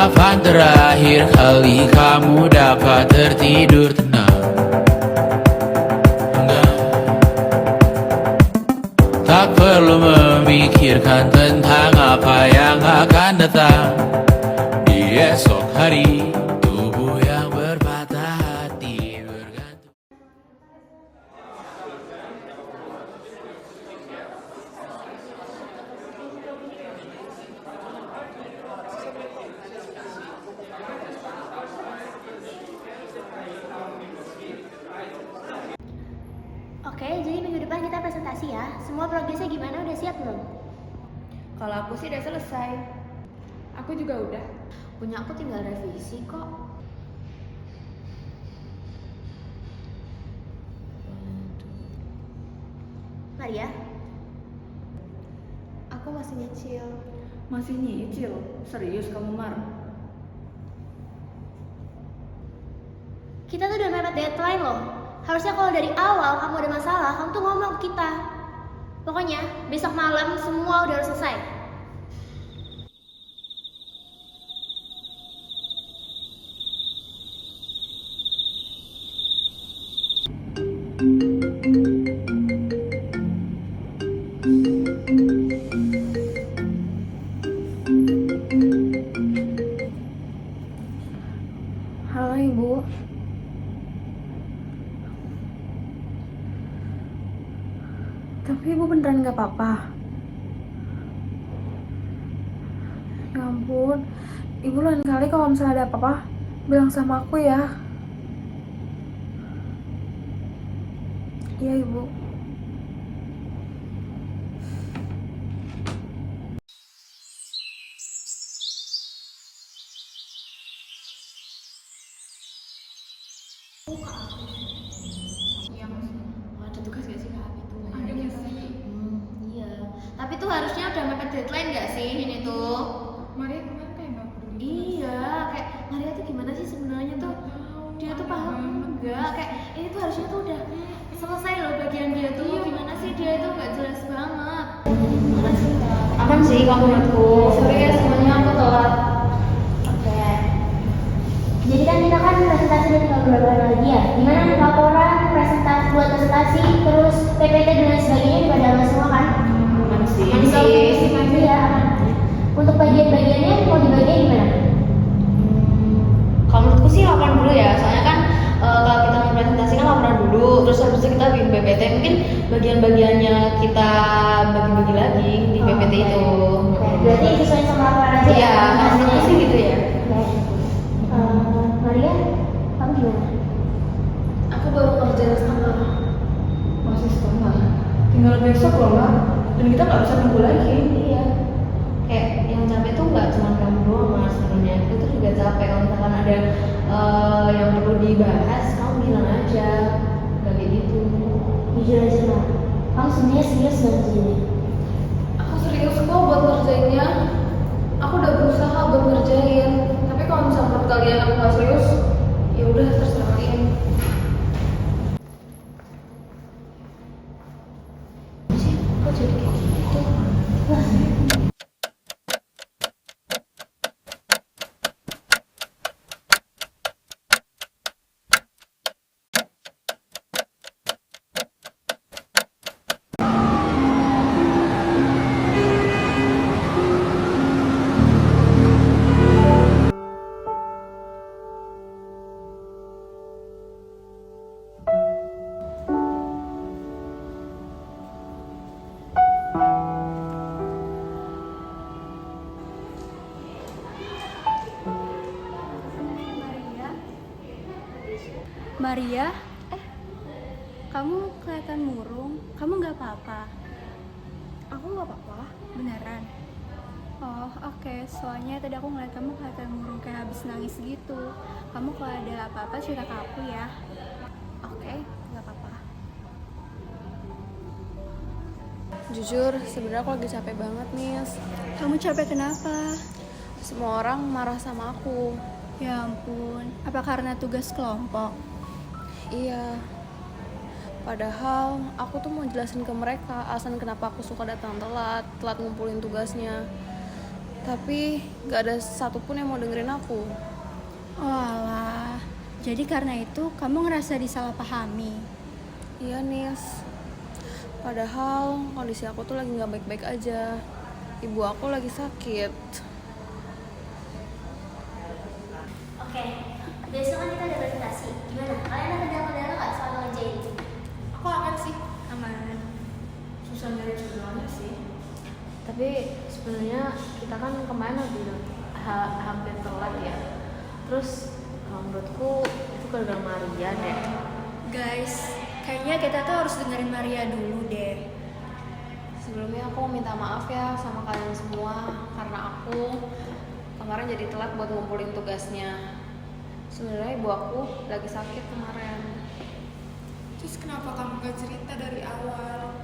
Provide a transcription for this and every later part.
Kapan terakhir kali kamu dapat tertidur tenang? Enggak. Tak perlu memikirkan tentang apa yang akan datang di esok hari. Tubuh yang berpatah hati bergantung. Oke, jadi minggu depan kita presentasi ya. Semua progresnya gimana? Udah siap belum? Kalau aku sih udah selesai. Aku juga udah. Punya aku tinggal revisi kok. Maria? Aku masih nyicil. Masih nyicil? Serius kamu, Mar? Kita tuh udah mepet deadline loh. Harusnya kalau dari awal kamu ada masalah, kamu tuh ngomong ke kita. Pokoknya besok malam semua udah harus selesai. Halo, Ibu. Tapi Ibu beneran gak apa-apa? Ya ampun, Ibu lain kali kalau misalnya ada apa-apa, bilang sama aku ya. Iya, Ibu. Ada tugas gak sih Kak itu? Ada nggak sih? Iya. Tapi tuh harusnya udah mepet deadline gak sih ini tuh? Maria kemarin kayak gak peduli. Iya, kayak Maria tuh gimana sih sebenarnya tuh? Dia tuh paham enggak? Kayak ini tuh harusnya tuh udah selesai loh bagian dia tuh. Gimana sih dia itu nggak jelas banget? Aman sih kamu menurutku. Sorry ya semuanya aku telat. Oke. Jadi kan kita kan presentasi udah tinggal beberapa hari lagi ya. Gimana nih laporan, presentasi buat presentasi, terus PPT dan lain sebagainya udah pada aman semua kan? Aman sih. Iya aman. Untuk bagian-bagiannya mau dibagiin gimana? Kalau menurutku sih laporan dulu ya. Soalnya kan kalau kita mau presentasi kan laporan dulu, terus habis itu kita bikin PPT. Mungkin bagian-bagiannya kita bagi-bagi lagi di PPT itu. Berarti sesuai sama laporan aja Iya, kalau menurutku sih gitu ya. Maria, kamu gimana? Aku baru kerjaan setengah. Masih setengah? Tinggal besok loh, Mbak. Dan kita nggak bisa nunggu lagi. Iya. Kayak yang capek tuh nggak cuma kamu doang mas sebenarnya. Aku tuh juga capek kalau misalkan ada yang perlu dibahas, kamu bilang aja. Gak kayak gitu. Jujur aja Mar, kamu sebenarnya serius banget ini. Aku serius kok buat ngerjainnya. Aku udah berusaha buat ngerjain. Tapi kalau misalnya menurut kalian aku nggak serius, ya udah terserah kalian. Kok jadi kayak gitu? Wah. Maria, kamu kelihatan murung. Kamu nggak apa-apa? Aku nggak apa-apa. Beneran? Oh, oke. Soalnya tadi aku ngeliat kamu kelihatan murung kayak habis nangis gitu. Kamu kalau ada apa-apa cerita ke aku ya. Oke, nggak apa-apa. Jujur, sebenarnya aku lagi capek banget nih. Kamu capek kenapa? Semua orang marah sama aku. Ya ampun, apa karena tugas kelompok? Iya. Padahal aku tuh mau jelasin ke mereka alasan kenapa aku suka datang telat ngumpulin tugasnya. Tapi gak ada satupun yang mau dengerin aku. Oh alah, jadi karena itu kamu ngerasa disalahpahami. Iya Nis, padahal kondisi aku tuh lagi gak baik-baik aja. Ibu aku lagi sakit. Oke, besok kan kita ada presentasi. Gimana? Kalian ada kendala-kendala nggak soal ngerjain? Aku aman sih. Aman. Susah nyari jurnalnya sih. Tapi sebenarnya kita kan kemarin hampir telat ya. Terus menurutku itu gara-gara Maria deh. Guys, kayaknya kita tuh harus dengerin Maria dulu deh. Sebelumnya aku minta maaf ya sama kalian semua karena aku kemarin jadi telat buat ngumpulin tugasnya. Sebenarnya ibu aku lagi sakit kemarin. Terus kenapa kamu gak cerita dari awal?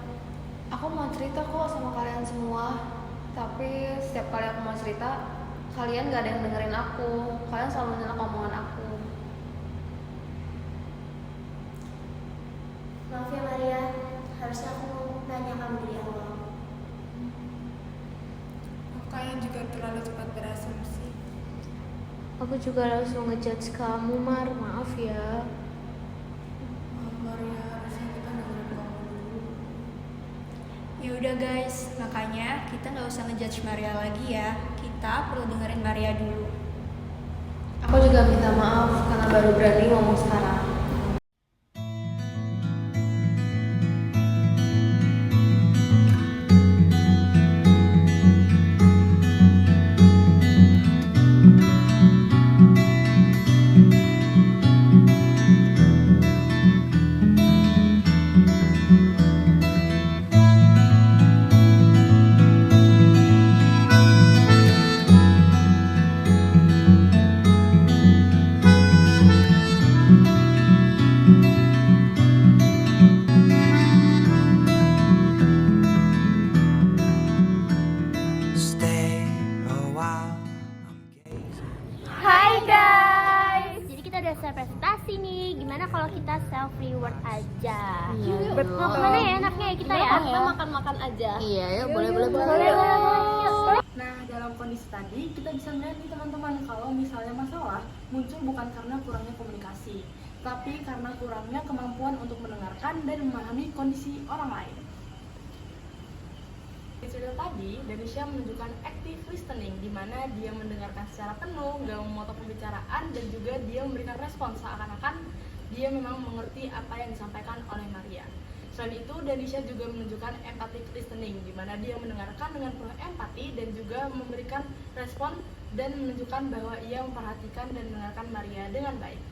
Aku mau cerita kok sama kalian semua, tapi setiap kali aku mau cerita, kalian gak ada yang dengerin aku. Kalian selalu nyelak omongan aku. Maaf ya Maria, harusnya aku nanya kamu dari awal. Aku kayaknya juga terlalu cepat berasumsi. Aku juga langsung ngejudge kamu, Mar. Maaf ya. Maria, harusnya kita dengerin kamu dulu. Ya udah guys, makanya kita nggak usah ngejudge Maria lagi ya. Kita perlu dengerin Maria dulu. Aku juga minta maaf karena baru berani ngomong sekarang. Stay a while. I'm gazing. Hai guys, jadi kita udah selesai presentasi nih. Gimana kalau kita self reward aja? Mau kemana ya enaknya ya kita ya? Kita makan-makan aja. Iya, ya boleh. Nah, dalam kondisi tadi kita bisa melihat nih teman-teman kalau misalnya masalah muncul bukan karena kurangnya komunikasi, tapi karena kurangnya kemampuan untuk mendengarkan dan memahami kondisi orang lain. Di cerita tadi, Danisha menunjukkan active listening, di mana dia mendengarkan secara penuh, gak memotong pembicaraan, dan juga dia memberikan respon seakan-akan dia memang mengerti apa yang disampaikan oleh Maria. Selain itu, Danisha juga menunjukkan empathic listening, di mana dia mendengarkan dengan penuh empati dan juga memberikan respon dan menunjukkan bahwa ia memperhatikan dan mendengarkan Maria dengan baik.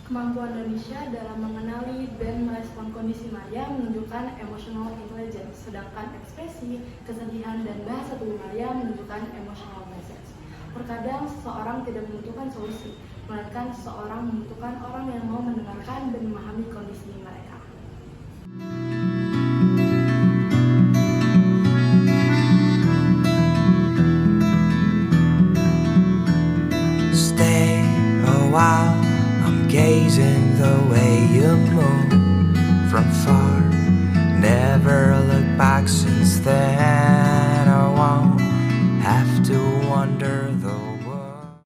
Kemampuan Danisha dalam mengenali dan merespon kondisi Maria menunjukkan emotional intelligence, sedangkan ekspresi, kesedihan, dan bahasa tubuh Maria menunjukkan emotional message. Terkadang seseorang tidak membutuhkan solusi, melainkan seseorang membutuhkan orang yang mau mendengarkan dan memahami kondisi mereka. Stay a while. I'm gazing the way you move from far. Never look back since then.